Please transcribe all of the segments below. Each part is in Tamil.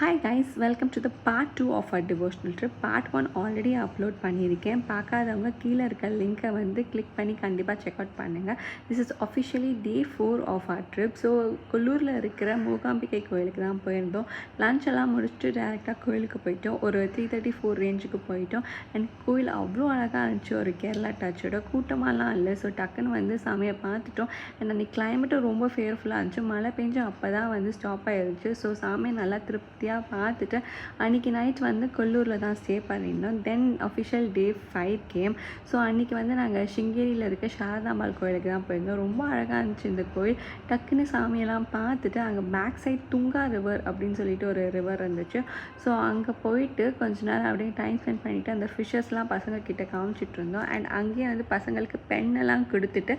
Hi guys, welcome to the part 2 of our devotional trip. Part 1 already upload பண்ணியிருக்கேன். பார்க்காதவங்க கீழே இருக்க லிங்க்கை வந்து கிளிக் பண்ணி கண்டிப்பாக செக் அவுட் பண்ணுங்கள். This is officially day 4 of our trip. So கொல்லூரில் இருக்கிற மூகாம்பிகை கோயிலுக்கு தான் போயிருந்தோம். லன்ச் எல்லாம் முடிச்சுட்டு டேரெக்டாக கோயிலுக்கு போயிட்டோம். ஒரு 3:34 ரேஞ்சுக்கு போயிட்டோம். அண்ட் கோயில் அவ்வளோ அழகாக இருந்துச்சு, ஒரு கேரளா டச்சோட. கூட்டமாலாம் இல்லை. ஸோ டக்குன்னு வந்து சாமியை பார்த்துட்டோம். அண்ட் அன்றைக்கி கிளைமேட்டும் ரொம்ப ஃபேர்ஃபுல்லாக இருந்துச்சு. மழை பெஞ்சு அப்போ தான் வந்து ஸ்டாப் ஆகிருந்துச்சு. ஸோ சாமியை நல்லா திருப்தியாக பார்த்துட்டு அன்றைக்கி நைட் வந்து கொல்லூரில் தான் ஸ்டே பண்ணியிருந்தோம். தென் அஃபிஷியல் டே 5 கேம். ஸோ அன்றைக்கி வந்து நாங்கள் சிங்கேரியில் இருக்க சாரதாம்பாள் கோயிலுக்கு தான் போயிருந்தோம். ரொம்ப அழகாக இருந்துச்சு இந்த கோயில். டக்குன்னு சாமியெல்லாம் பார்த்துட்டு அங்கே பேக் சைட் துங்கா ரிவர் அப்படின்னு சொல்லிட்டு ஒரு ரிவர் இருந்துச்சு. ஸோ அங்கே போயிட்டு கொஞ்ச நேரம் அப்படியே டைம் ஸ்பெண்ட் பண்ணிவிட்டு அந்த ஃபிஷ்ஷஸ்லாம் பசங்கக்கிட்ட காமிச்சிட்டு இருந்தோம். அண்ட் அங்கேயே வந்து பசங்களுக்கு பெண்ணெல்லாம் கொடுத்துட்டு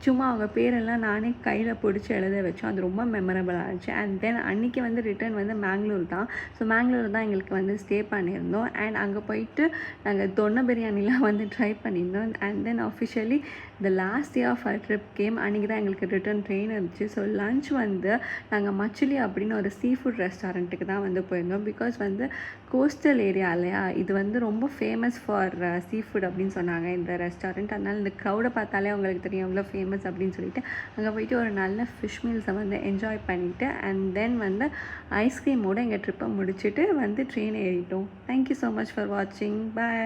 சும்மா அவங்க பேரெல்லாம் நானே கையில் பிடிச்சி எழுத வச்சோம். அது ரொம்ப மெமரபிளாக இருந்துச்சு. அண்ட் தென் அன்றைக்கி வந்து ரிட்டர்ன் வந்து மேங்களூர் தான். ஸோ மேங்களூர் தான் எங்களுக்கு வந்து ஸ்டே பண்ணியிருந்தோம். அண்ட் அங்கே போயிட்டு நாங்கள் தொன்னை பிரியாணிலாம் வந்து ட்ரை பண்ணியிருந்தோம். And then officially the last day of our trip came. அன்றைக்கி தான் எங்களுக்கு ரிட்டர்ன் ட்ரெயின் இருந்துச்சு. ஸோ லன்ச் வந்து நாங்கள் மச்சிலி அப்படின்னு ஒரு சீ ஃபுட் ரெஸ்டாரண்ட்டுக்கு தான் வந்து போயிருந்தோம். பிகாஸ் வந்து கோஸ்டல் ஏரியா இல்லையா, இது வந்து ரொம்ப ஃபேமஸ் ஃபார் சீ ஃபுட் அப்படின்னு சொன்னாங்க இந்த ரெஸ்டாரண்ட். அதனால் இந்த க்ரௌடை பார்த்தாலே அவங்களுக்கு தெரியும் எவ்வளோ ஃபேமஸ் அப்படின்னு சொல்லிட்டு அங்கே போயிட்டு ஒரு நல்ல ஃபிஷ் மீல்ஸை வந்து என்ஜாய் பண்ணிவிட்டு அண்ட் தென் வந்து ஐஸ்கிரீமோடு எங்கள் ட்ரிப்பை முடிச்சுட்டு வந்து ட்ரெயின் ஏறிட்டோம். தேங்க்யூ ஸோ மச் ஃபார் வாட்சிங். பாய்.